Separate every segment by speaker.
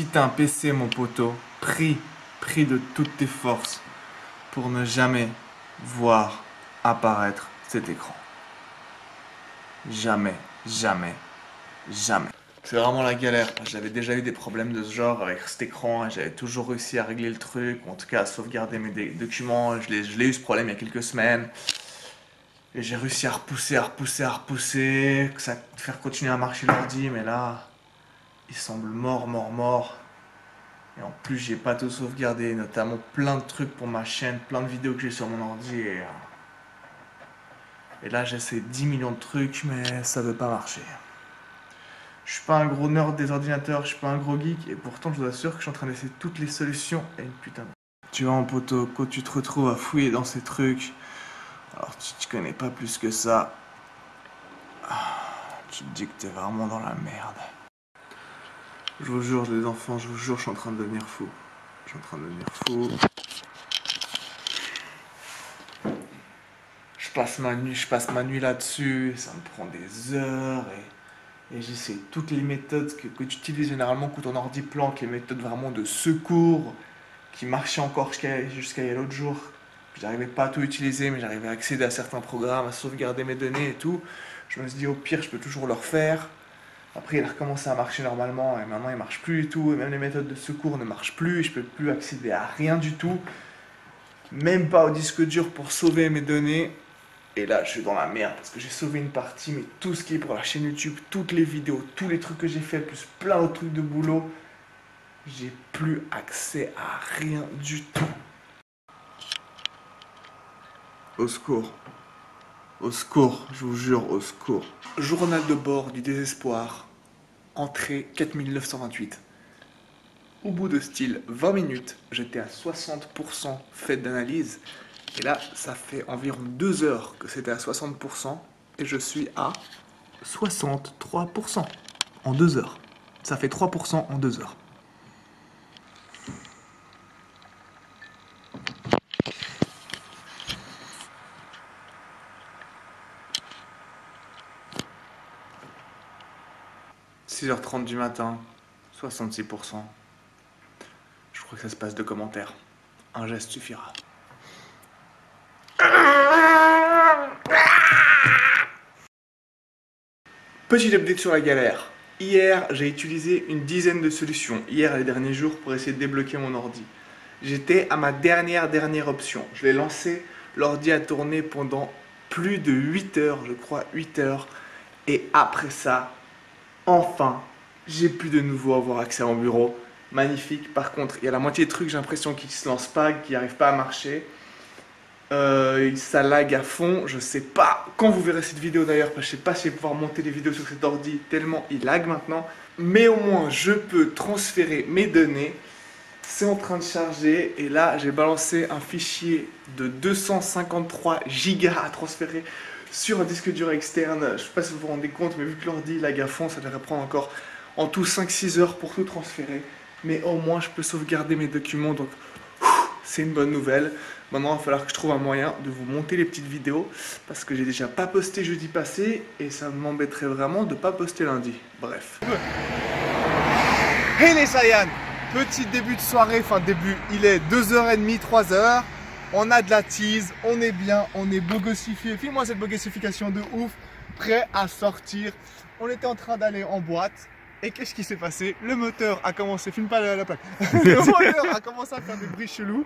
Speaker 1: Si t'as un PC, mon poteau, prie de toutes tes forces pour ne jamais voir apparaître cet écran. Jamais, jamais, jamais. C'est vraiment la galère. J'avais déjà eu des problèmes de ce genre avec cet écran et j'avais toujours réussi à régler le truc, ou en tout cas à sauvegarder mes documents. Je l'ai eu ce problème il y a quelques semaines. Et j'ai réussi à repousser, que ça faire continuer à marcher l'ordi, mais là, il semble mort. Et en plus, j'ai pas tout sauvegardé, notamment plein de trucs pour ma chaîne, plein de vidéos que j'ai sur mon ordi. Et là, j'essaie 10 millions de trucs, mais ça veut pas marcher. Je suis pas un gros nerd des ordinateurs, je suis pas un gros geek, et pourtant, je vous assure que je suis en train d'essayer toutes les solutions et une putain de... Tu vois, mon poteau, quand tu te retrouves à fouiller dans ces trucs, alors tu te connais pas plus que ça, tu te dis que t'es vraiment dans la merde. Je vous jure, les enfants, je vous jure, je suis en train de devenir fou. Je suis en train de devenir fou. Je passe ma nuit là-dessus, ça me prend des heures et j'essaie toutes les méthodes que tu utilises généralement quand ton ordi planque, les méthodes vraiment de secours qui marchaient encore jusqu'à l'autre jour. J'arrivais pas à tout utiliser, mais j'arrivais à accéder à certains programmes, à sauvegarder mes données et tout. Je me suis dit, au pire, je peux toujours le refaire. Après, il a recommencé à marcher normalement, et maintenant, il marche plus du tout. Et même les méthodes de secours ne marchent plus, et je peux plus accéder à rien du tout. Même pas au disque dur pour sauver mes données. Et là, je suis dans la merde, parce que j'ai sauvé une partie, mais tout ce qui est pour la chaîne YouTube, toutes les vidéos, tous les trucs que j'ai fait, plus plein d'autres trucs de boulot, j'ai plus accès à rien du tout. Au secours. Au secours, je vous jure, au secours. Journal de bord du désespoir. Entrée 4928. Au bout de style 20 minutes, j'étais à 60% fait d'analyse. Et là, ça fait environ 2 heures que c'était à 60%. Et je suis à 63% en 2 heures. Ça fait 3% en 2 heures. « 6h30 du matin, 66%. Je crois que ça se passe de commentaires. Un geste suffira. Petit update sur la galère. Hier, j'ai utilisé une dizaine de solutions. Hier et les derniers jours pour essayer de débloquer mon ordi. J'étais à ma dernière option. Je l'ai lancé, l'ordi a tourné pendant plus de 8 heures, je crois 8 heures. Et après ça, enfin, j'ai pu de nouveau avoir accès à mon bureau. Magnifique. Par contre, il y a la moitié des trucs, j'ai l'impression qu'ils ne se lancent pas, qu'ils n'arrivent pas à marcher. Ça lag à fond, je sais pas quand vous verrez cette vidéo d'ailleurs, parce que je sais pas si je vais pouvoir monter les vidéos sur cet ordi tellement il lag maintenant. Mais au moins je peux transférer mes données. C'est en train de charger et là j'ai balancé un fichier de 253 gigas à transférer sur un disque dur externe. Je sais pas si vous vous rendez compte, mais vu que l'ordi lag à fond, ça devrait prendre encore en tout 5-6 heures pour tout transférer. Mais au moins je peux sauvegarder mes documents, donc c'est une bonne nouvelle. Maintenant il va falloir que je trouve un moyen de vous monter les petites vidéos parce que j'ai déjà pas posté jeudi passé et ça m'embêterait vraiment de pas poster lundi. Bref. Hey les Saiyans, petit début de soirée, enfin début, il est 2h30, 3h. On a de la tease, on est bien, on est bogossifié. File-moi cette bogossification de ouf, prêt à sortir. On était en train d'aller en boîte. Et qu'est-ce qui s'est passé? Le moteur a commencé, filme pas la plaque. Le moteur a commencé à faire des bruits chelous.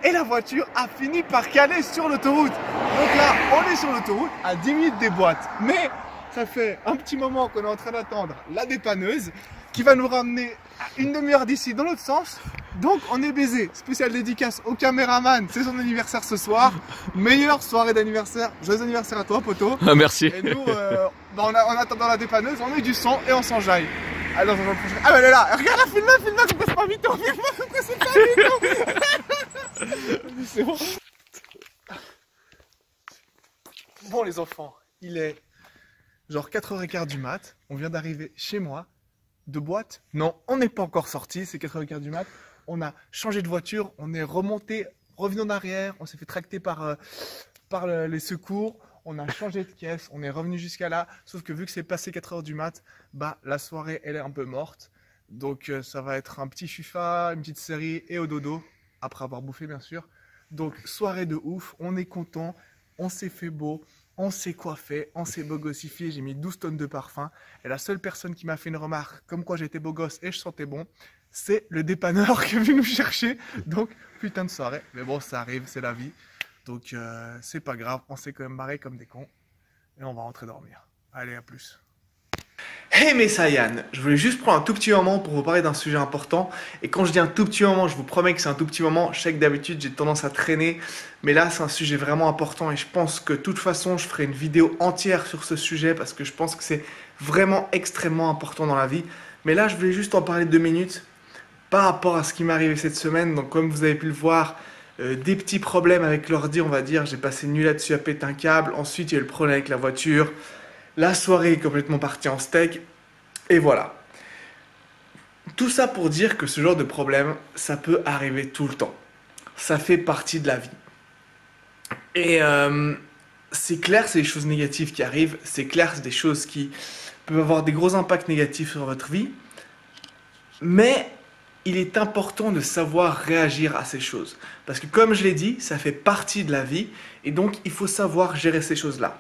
Speaker 1: Et la voiture a fini par caler sur l'autoroute. Donc là, on est sur l'autoroute à 10 minutes des boîtes. Mais ça fait un petit moment qu'on est en train d'attendre la dépanneuse qui va nous ramener à une demi-heure d'ici dans l'autre sens. Donc on est baisé. Spécial dédicace au caméraman, c'est son anniversaire ce soir. Meilleure soirée d'anniversaire. Joyeux anniversaire à toi, poteau.
Speaker 2: Ah, merci.
Speaker 1: Et nous, en attendant la dépanneuse, on met du son et on s'enjaille. Alors, ah, mais elle est là. Regarde la filme-la, comme c'est pas vite. Filme-la, comme c'est pas vite. C'est bon. Bon, les enfants, il est genre 4h15 du mat. On vient d'arriver chez moi. De boîte? Non, on n'est pas encore sorti, c'est 4h15 du mat. On a changé de voiture, on est remonté, revenu en arrière, on s'est fait tracter par les secours, on a changé de caisse, on est revenu jusqu'à là, sauf que vu que c'est passé 4h du mat, bah la soirée elle est un peu morte. Donc ça va être un petit FIFA, une petite série et au dodo, après avoir bouffé bien sûr. Donc soirée de ouf, on est content, on s'est fait beau. On s'est coiffé, on s'est bogossifié, j'ai mis 12 tonnes de parfum. Et la seule personne qui m'a fait une remarque comme quoi j'étais beau gosse et je sentais bon, c'est le dépanneur qui est venu nous chercher. Donc, putain de soirée. Mais bon, ça arrive, c'est la vie. Donc, c'est pas grave, on s'est quand même barré comme des cons. Et on va rentrer dormir. Allez, à plus. Hey mes Saiyans, je voulais juste prendre un tout petit moment pour vous parler d'un sujet important. Et quand je dis un tout petit moment, je vous promets que c'est un tout petit moment. Je sais que d'habitude j'ai tendance à traîner, mais là c'est un sujet vraiment important et je pense que de toute façon je ferai une vidéo entière sur ce sujet parce que je pense que c'est vraiment extrêmement important dans la vie. Mais là je voulais juste en parler 2 minutes par rapport à ce qui m'est arrivé cette semaine. Donc comme vous avez pu le voir, des petits problèmes avec l'ordi on va dire. J'ai passé une nuit là-dessus à péter un câble. Ensuite il y a eu le problème avec la voiture. La soirée est complètement partie en steak. Et voilà. Tout ça pour dire que ce genre de problème, ça peut arriver tout le temps. Ça fait partie de la vie. Et c'est clair, c'est des choses négatives qui arrivent. C'est clair, c'est des choses qui peuvent avoir des gros impacts négatifs sur votre vie. Mais il est important de savoir réagir à ces choses. Parce que comme je l'ai dit, ça fait partie de la vie. Et donc, il faut savoir gérer ces choses-là.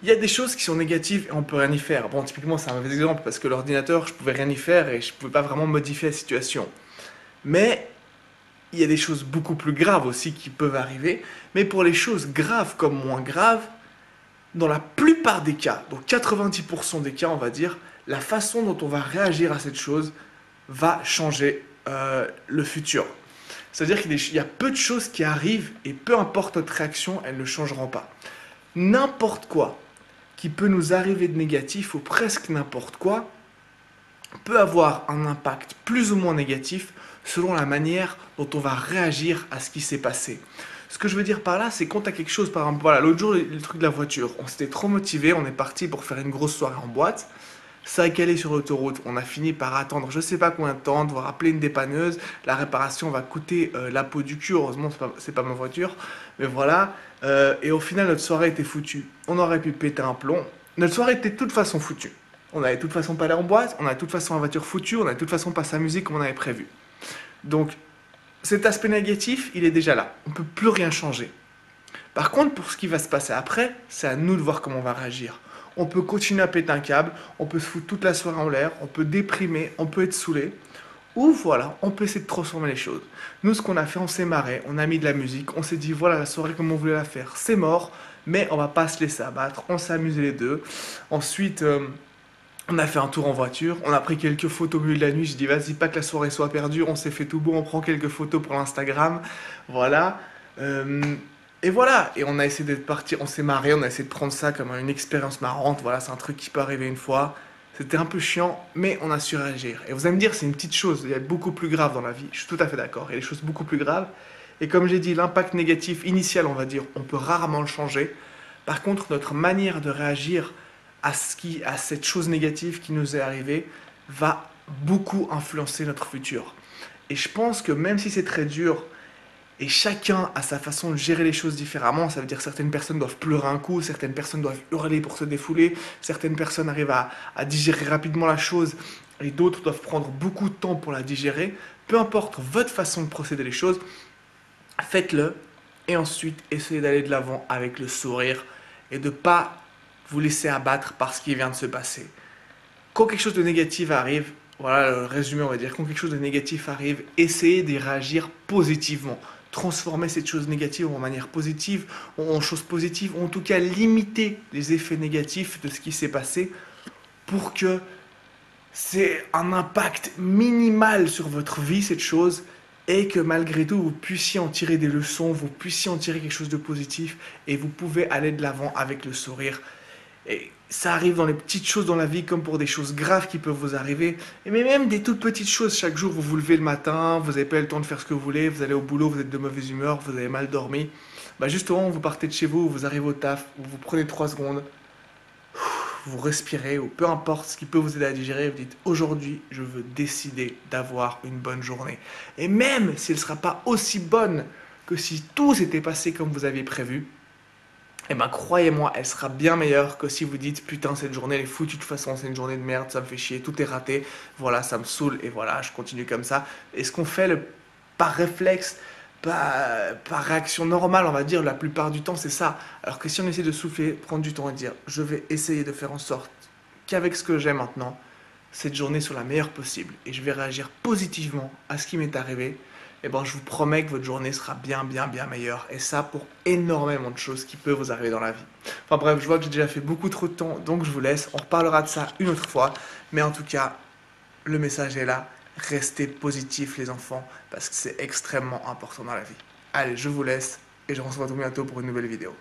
Speaker 1: Il y a des choses qui sont négatives et on peut rien y faire. Bon, typiquement, c'est un mauvais exemple parce que l'ordinateur, je pouvais rien y faire et je pouvais pas vraiment modifier la situation. Mais il y a des choses beaucoup plus graves aussi qui peuvent arriver. Mais pour les choses graves comme moins graves, dans la plupart des cas, donc 90% des cas, on va dire, la façon dont on va réagir à cette chose va changer le futur. C'est-à-dire qu'il y a peu de choses qui arrivent et peu importe notre réaction, elles ne changeront pas. N'importe quoi qui peut nous arriver de négatif ou presque n'importe quoi peut avoir un impact plus ou moins négatif selon la manière dont on va réagir à ce qui s'est passé. Ce que je veux dire par là, c'est quand tu as quelque chose, par exemple, voilà, l'autre jour, le truc de la voiture, on s'était trop motivé, on est parti pour faire une grosse soirée en boîte, ça a calé sur l'autoroute, on a fini par attendre je sais pas combien de temps, devoir appeler une dépanneuse, la réparation va coûter la peau du cul, heureusement c'est pas ma voiture, mais voilà, et au final notre soirée était foutue, on aurait pu péter un plomb, notre soirée était de toute façon foutue, on avait de toute façon pas aller en boîte, on avait de toute façon la voiture foutue, on avait de toute façon pas s'amuser comme on avait prévu. Donc cet aspect négatif, il est déjà là, on ne peut plus rien changer. Par contre, pour ce qui va se passer après, c'est à nous de voir comment on va réagir. On peut continuer à péter un câble, on peut se foutre toute la soirée en l'air, on peut déprimer, on peut être saoulé. Ou voilà, on peut essayer de transformer les choses. Nous, ce qu'on a fait, on s'est marré, on a mis de la musique, on s'est dit voilà la soirée comme on voulait la faire, c'est mort, mais on va pas se laisser abattre, on s'est amusé les deux. Ensuite, on a fait un tour en voiture, on a pris quelques photos au milieu de la nuit, j'ai dit vas-y pas que la soirée soit perdue, on s'est fait tout beau, on prend quelques photos pour l'Instagram, voilà. Et voilà, et on a essayé d'être parti, on s'est marré, on a essayé de prendre ça comme une expérience marrante. Voilà, c'est un truc qui peut arriver une fois. C'était un peu chiant, mais on a su réagir. Et vous allez me dire, c'est une petite chose, il y a beaucoup plus grave dans la vie. Je suis tout à fait d'accord, il y a des choses beaucoup plus graves. Et comme j'ai dit, l'impact négatif initial, on va dire, on peut rarement le changer. Par contre, notre manière de réagir à cette chose négative qui nous est arrivée va beaucoup influencer notre futur. Et je pense que même si c'est très dur, et chacun a sa façon de gérer les choses différemment. Ça veut dire que certaines personnes doivent pleurer un coup, certaines personnes doivent hurler pour se défouler, certaines personnes arrivent à digérer rapidement la chose et d'autres doivent prendre beaucoup de temps pour la digérer. Peu importe votre façon de procéder les choses, faites-le et ensuite essayez d'aller de l'avant avec le sourire et de ne pas vous laisser abattre par ce qui vient de se passer. Quand quelque chose de négatif arrive, voilà le résumé on va dire, quand quelque chose de négatif arrive, essayez d'y réagir positivement. Transformer cette chose négative en manière positive, en chose positive, ou en tout cas limiter les effets négatifs de ce qui s'est passé pour que c'est un impact minimal sur votre vie cette chose et que malgré tout vous puissiez en tirer des leçons, vous puissiez en tirer quelque chose de positif et vous pouvez aller de l'avant avec le sourire. Et ça arrive dans les petites choses dans la vie comme pour des choses graves qui peuvent vous arriver. Mais même des toutes petites choses. Chaque jour, vous vous levez le matin, vous n'avez pas le temps de faire ce que vous voulez, vous allez au boulot, vous êtes de mauvaise humeur, vous avez mal dormi. Bah justement, vous partez de chez vous, vous arrivez au taf, vous prenez 3 secondes, vous respirez ou peu importe ce qui peut vous aider à digérer, vous dites aujourd'hui je veux décider d'avoir une bonne journée. Et même si elle ne sera pas aussi bonne que si tout s'était passé comme vous aviez prévu, eh ben croyez-moi, elle sera bien meilleure que si vous dites putain cette journée elle est foutue de toute façon, c'est une journée de merde, ça me fait chier, tout est raté, voilà ça me saoule et voilà je continue comme ça. Et ce qu'on fait par réflexe, par réaction normale on va dire la plupart du temps c'est ça. Alors que si on essaie de souffler, prendre du temps et dire je vais essayer de faire en sorte qu'avec ce que j'ai maintenant, cette journée soit la meilleure possible et je vais réagir positivement à ce qui m'est arrivé, et ben je vous promets que votre journée sera bien bien bien meilleure et ça pour énormément de choses qui peuvent vous arriver dans la vie. Enfin bref, je vois que j'ai déjà fait beaucoup trop de temps donc je vous laisse, on reparlera de ça une autre fois, mais en tout cas le message est là, restez positifs les enfants parce que c'est extrêmement important dans la vie. Allez, je vous laisse et je vous retrouve bientôt pour une nouvelle vidéo.